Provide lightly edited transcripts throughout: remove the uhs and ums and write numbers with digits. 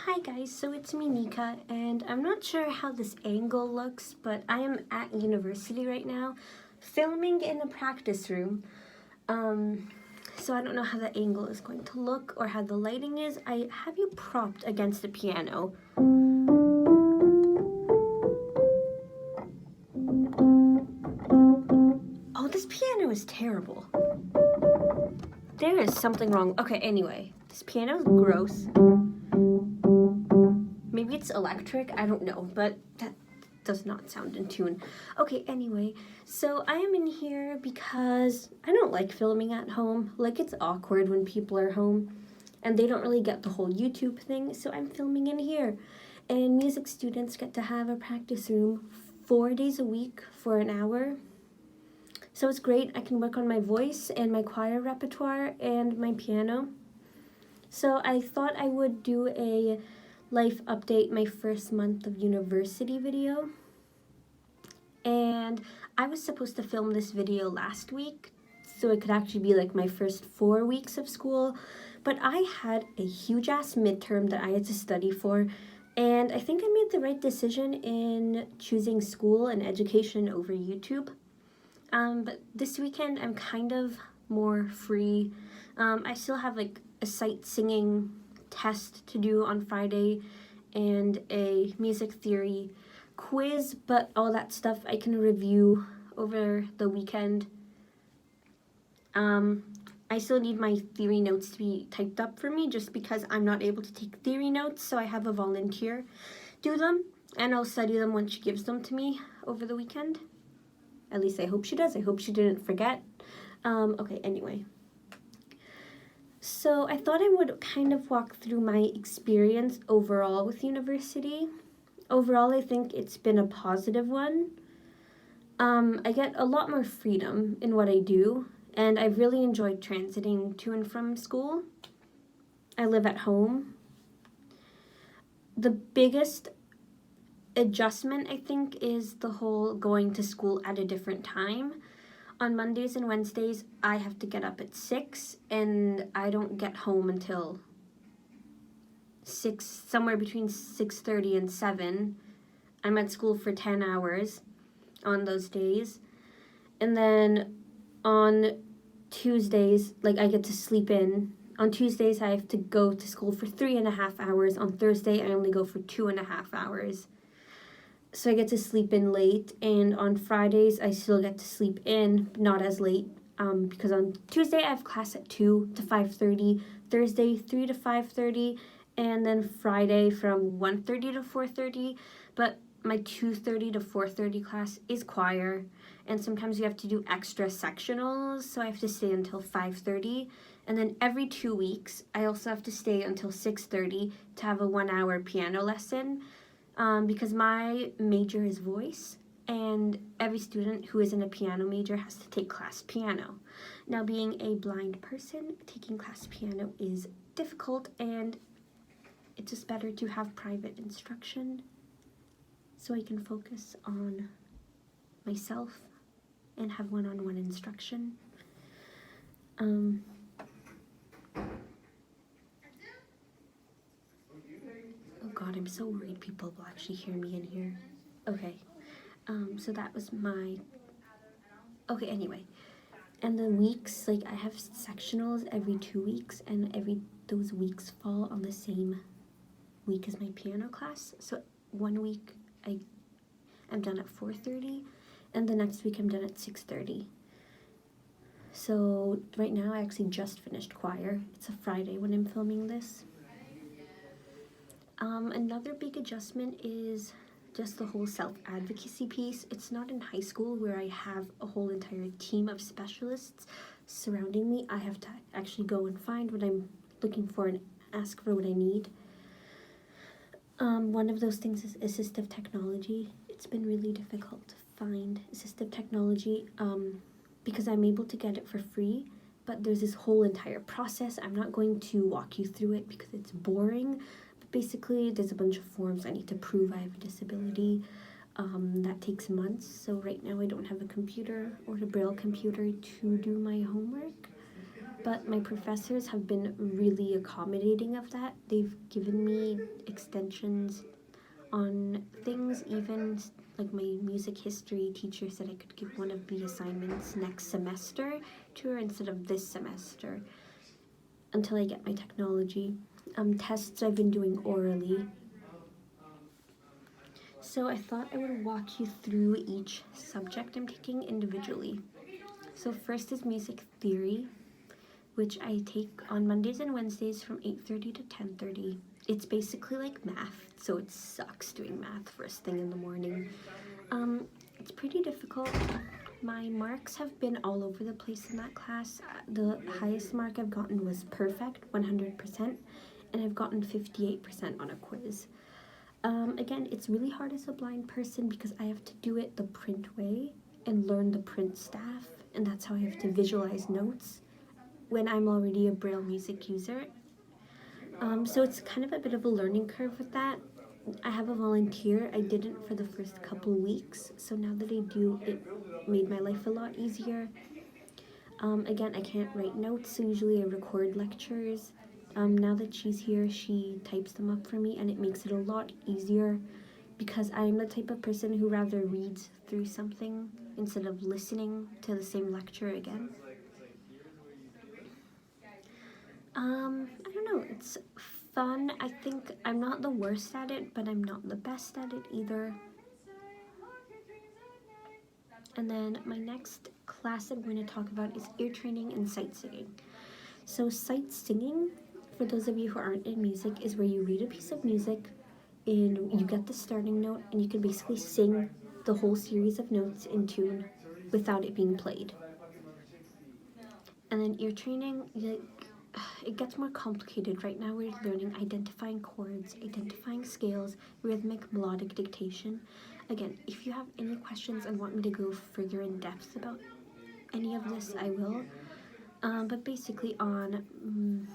Hi guys, so it's me Nika, and I'm not sure how this angle looks, but I am at university right now, filming in a practice room. So I don't know how the angle is going to look or how the lighting is. I have you propped against the piano. Oh, this piano is terrible. There is something wrong. Okay, anyway, this piano is gross. Maybe it's electric, I don't know, but that does not sound in tune. Okay, anyway, so I am in here because I don't like filming at home. Like, it's awkward when people are home and they don't really get the whole YouTube thing, so I'm filming in here. And music students get to have a practice room 4 days a week for an hour. So it's great. I can work on my voice and my choir repertoire and my piano. So I thought I would do a life update my first month of university video. And I was supposed to film this video last week, so it could actually be like my first 4 weeks of school. But I had a huge ass midterm that I had to study for. And I think I made the right decision in choosing school and education over YouTube. But this weekend I'm kind of more free. I still have like a sight singing test to do on Friday and a music theory quiz, but all that stuff I can review over the weekend. I still need my theory notes to be typed up for me just because I'm not able to take theory notes, so I have a volunteer do them, and I'll study them when she gives them to me over the weekend. At least I hope she does. I hope she didn't forget. Okay, anyway. So I thought I would kind of walk through my experience overall with university. Overall, I think it's been a positive one. I get a lot more freedom in what I do, and I've really enjoyed transiting to and from school. I live at home. The biggest adjustment, I think, is the whole going to school at a different time. On Mondays and Wednesdays, I have to get up at 6, and I don't get home until 6, somewhere between 6:30 and 7. I'm at school for 10 hours on those days. And then on Tuesdays, like, I get to sleep in. On Tuesdays, I have to go to school for 3.5 hours. On Thursday, I only go for 2.5 hours. So I get to sleep in late, and on Fridays I still get to sleep in, not as late, because on Tuesday I have class at 2 to 5:30, Thursday 3 to 5:30, and then Friday from 1:30 to 4:30. But my 2:30 to 4:30 class is choir, and sometimes you have to do extra sectionals, so I have to stay until 5:30. And then every 2 weeks I also have to stay until 6:30 to have a 1-hour piano lesson. Because my major is voice, and every student who is in a piano major has to take class piano. Now, being a blind person, taking class piano is difficult, and it's just better to have private instruction so I can focus on myself and have one-on-one instruction. Oh God, I'm so worried people will actually hear me in here. Okay, so that was my, okay, anyway. And the weeks, like, I have sectionals every 2 weeks, and those weeks fall on the same week as my piano class. So 1 week I'm done at 4:30, and the next week I'm done at 6:30. So right now I actually just finished choir. It's a Friday when I'm filming this. Another big adjustment is just the whole self-advocacy piece. It's not in high school where I have a whole entire team of specialists surrounding me. I have to actually go and find what I'm looking for and ask for what I need. One of those things is assistive technology. It's been really difficult to find assistive technology because I'm able to get it for free, but there's this whole entire process. I'm not going to walk you through it because it's boring. Basically, there's a bunch of forms I need to prove I have a disability. That takes months, so right now I don't have a computer or a Braille computer to do my homework, but my professors have been really accommodating of that. They've given me extensions on things, even like my music history teacher said I could give one of the assignments next semester to her instead of this semester until I get my technology. Tests I've been doing orally. So I thought I would walk you through each subject I'm taking individually. So first is music theory, which I take on Mondays and Wednesdays from 8:30 to 10:30. It's basically like math, so it sucks doing math first thing in the morning. It's pretty difficult. My marks have been all over the place in that class. The highest mark I've gotten was perfect, 100%, and I've gotten 58% on a quiz. Again, it's really hard as a blind person because I have to do it the print way and learn the print staff, and that's how I have to visualize notes when I'm already a Braille music user. So it's kind of a bit of a learning curve with that. I have a volunteer. I didn't for the first couple weeks, so now that I do, it made my life a lot easier. Again, I can't write notes, so usually I record lectures. Now that she's here, she types them up for me, and it makes it a lot easier because I'm the type of person who rather reads through something instead of listening to the same lecture again. I don't know, it's fun. I think I'm not the worst at it, but I'm not the best at it either. And then my next class I'm going to talk about is ear training and sight singing. So sight singing, for those of you who aren't in music, is where you read a piece of music and you get the starting note and you can basically sing the whole series of notes in tune without it being played. And then ear training, it gets more complicated. Right now we're learning identifying chords, identifying scales, rhythmic, melodic dictation. Again, if you have any questions and want me to go further in depth about any of this, I will. But basically on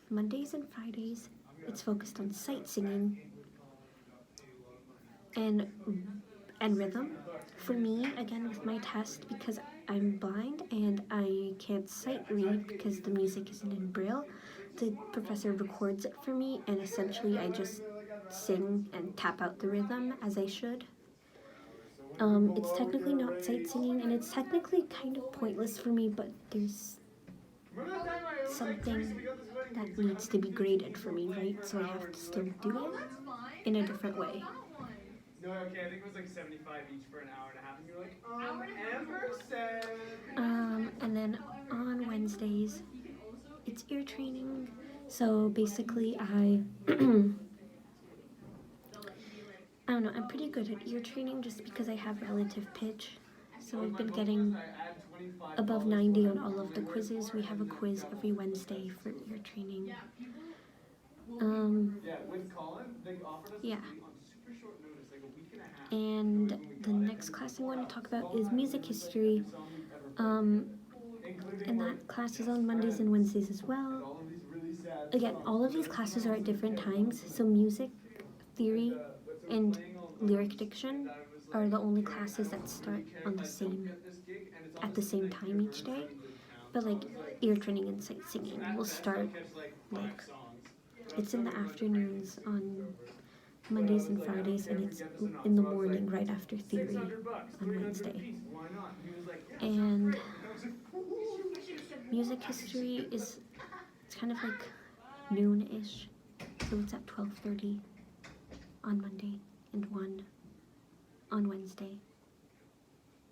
Mondays and Fridays, it's focused on sight singing and rhythm. For me, again, with my test, because I'm blind and I can't sight read because the music isn't in Braille, the professor records it for me, and essentially I just sing and tap out the rhythm as I should. It's technically not sight singing, and it's technically kind of pointless for me, but there's something that needs to be graded for me, right? So I have to still do it in a different way. No, okay, I think it was like 75 each for an hour and a half, and you're like, Amber said. And then on Wednesdays, it's ear training. So basically, I don't know, I'm pretty good at ear training just because I have relative pitch. So I've been getting above 90 on all of the quizzes. We have a quiz every Wednesday for ear training. Yeah, with Colin, they offered us Yeah. on super short notice, like a week and a half. And the next class I'm going to talk about is music history. And that class is on Mondays and Wednesdays as well. Again, all of these classes are at different times, so music theory and lyric diction are the only classes that start on at the same time each day. But like ear training and sight singing will start like it's in the afternoons on Mondays and Fridays, and it's in the morning right after theory on Wednesday. And music history it's kind of like noon-ish, so it's at 12:30 on Monday and 1 on Wednesday.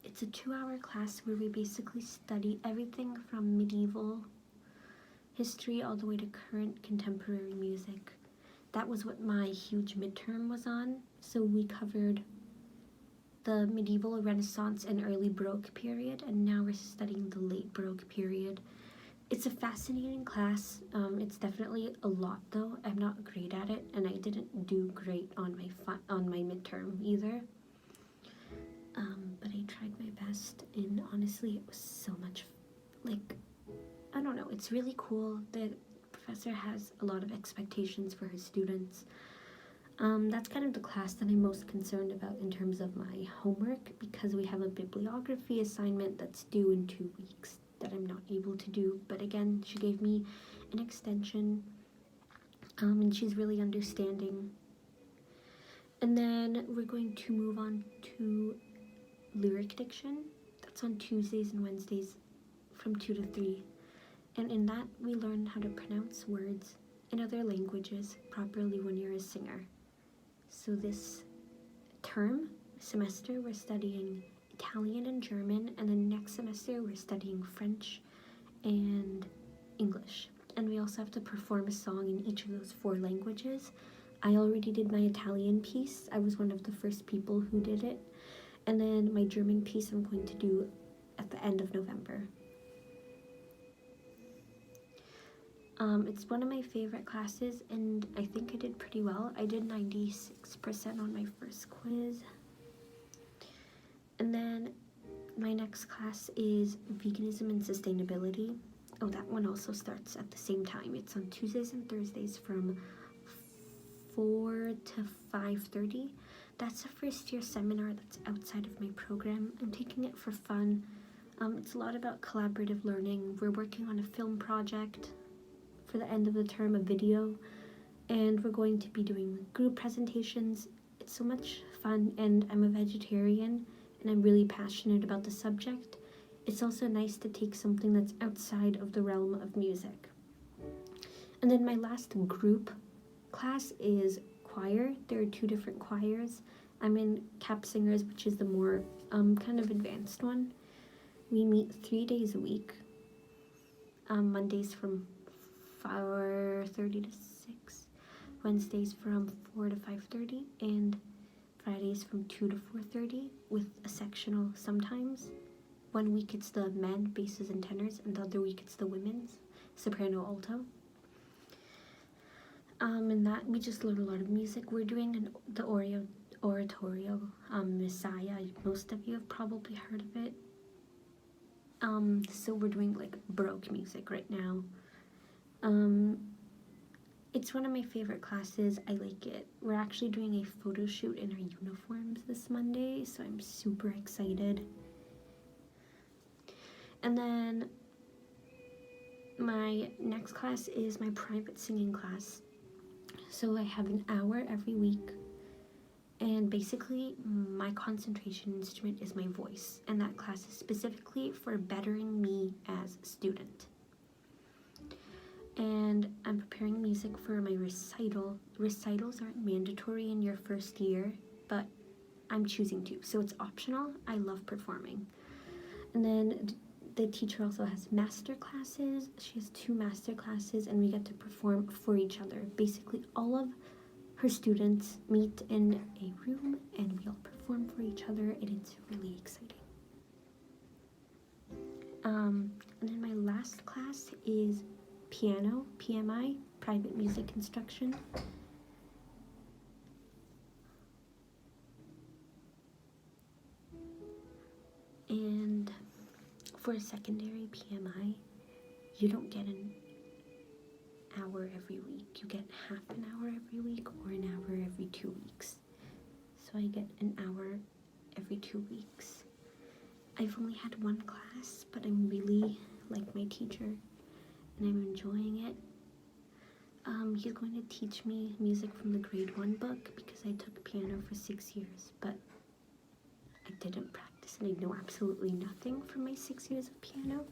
It's a 2-hour class where we basically study everything from medieval history all the way to current contemporary music. That was what my huge midterm was on, so we covered the medieval, Renaissance, and early Baroque period, and now we're studying the late Baroque period. It's a fascinating class. It's definitely a lot, though. I'm not great at it, and I didn't do great on my midterm either. But I tried my best, and honestly, it was so much, I don't know, it's really cool. The professor has a lot of expectations for his students. That's kind of the class that I'm most concerned about in terms of my homework, because we have a bibliography assignment that's due in 2 weeks. that I'm not able to do. But again, she gave me an extension, and she's really understanding. And then we're going to move on to lyric diction. That's on Tuesdays and Wednesdays from 2 to 3. And in that, we learn how to pronounce words in other languages properly when you're a singer. So this semester, we're studying Italian and German, and then next semester, we're studying French and English. And we also have to perform a song in each of those 4 languages. I already did my Italian piece. I was one of the first people who did it. And then my German piece I'm going to do at the end of November. It's one of my favorite classes, and I think I did pretty well. I did 96% on my first quiz. And then my next class is Veganism and Sustainability. Oh, that one also starts at the same time. It's on Tuesdays and Thursdays from 4 to 5:30. That's a first year seminar that's outside of my program. I'm taking it for fun. It's a lot about collaborative learning. We're working on a film project for the end of the term, a video, and we're going to be doing group presentations. It's so much fun, and I'm a vegetarian, and I'm really passionate about the subject. It's also nice to take something that's outside of the realm of music. And then my last group class is choir. There are 2 different choirs. I'm in Cap Singers, which is the more kind of advanced one. We meet 3 days a week. Mondays from 4:30 to 6, Wednesdays from 4 to 5:30, and Fridays from 2 to 4:30 with a sectional sometimes. One week it's the men, basses and tenors, and the other week it's the women's, soprano, alto. And that we just learn a lot of music. We're doing the oratorio, Messiah. Most of you have probably heard of it. So we're doing like Baroque music right now. It's one of my favorite classes. I like it. We're actually doing a photo shoot in our uniforms this Monday, so I'm super excited. And then my next class is my private singing class. So I have an hour every week, and basically my concentration instrument is my voice, and that class is specifically for bettering me as a student. And I'm preparing music for my recital. Recitals aren't mandatory in your first year, but I'm choosing to, so it's optional. I love performing. And then the teacher also has master classes. She has 2 master classes, and we get to perform for each other. Basically, all of her students meet in a room, and we all perform for each other, and it's really exciting. And then my last class is piano, PMI, private music instruction. And for a secondary PMI, you don't get an hour every week. You get half an hour every week or an hour every 2 weeks. So I get an hour every 2 weeks. I've only had 1 class, but I'm really like my teacher, and I'm enjoying it. He's going to teach me music from the grade 1 book because I took piano for 6 years, but I didn't practice, and I know absolutely nothing from my 6 years of piano.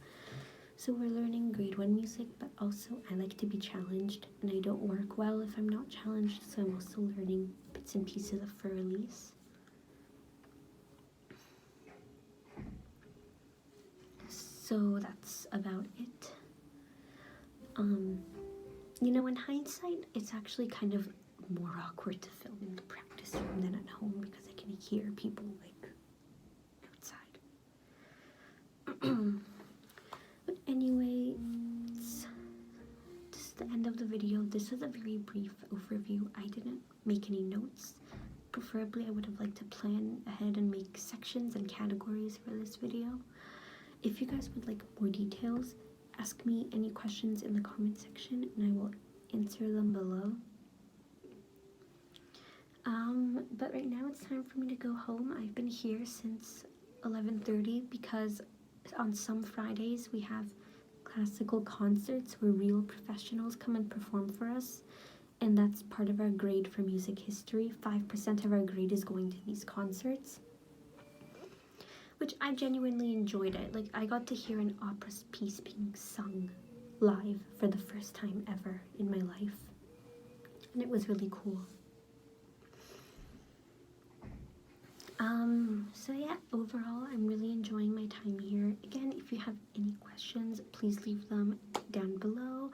So we're learning grade 1 music, but also I like to be challenged, and I don't work well if I'm not challenged, so I'm also learning bits and pieces of Für Elise. So that's about it. In hindsight, it's actually kind of more awkward to film in the practice room than at home because I can hear people like outside. But anyway, this is the end of the video. This was a very brief overview. I didn't make any notes. Preferably, I would have liked to plan ahead and make sections and categories for this video. If you guys would like more details, ask me any questions in the comment section and I will answer them below. But right now it's time for me to go home. I've been here since 11:30 because on some Fridays we have classical concerts where real professionals come and perform for us, and that's part of our grade for music history. 5% of our grade is going to these concerts, which I genuinely enjoyed it. Like, I got to hear an opera piece being sung live for the first time ever in my life, and it was really cool. So yeah, overall, I'm really enjoying my time here. Again, if you have any questions, please leave them down below.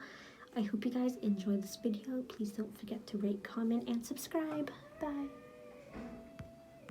I hope you guys enjoyed this video. Please don't forget to rate, comment, and subscribe. Bye.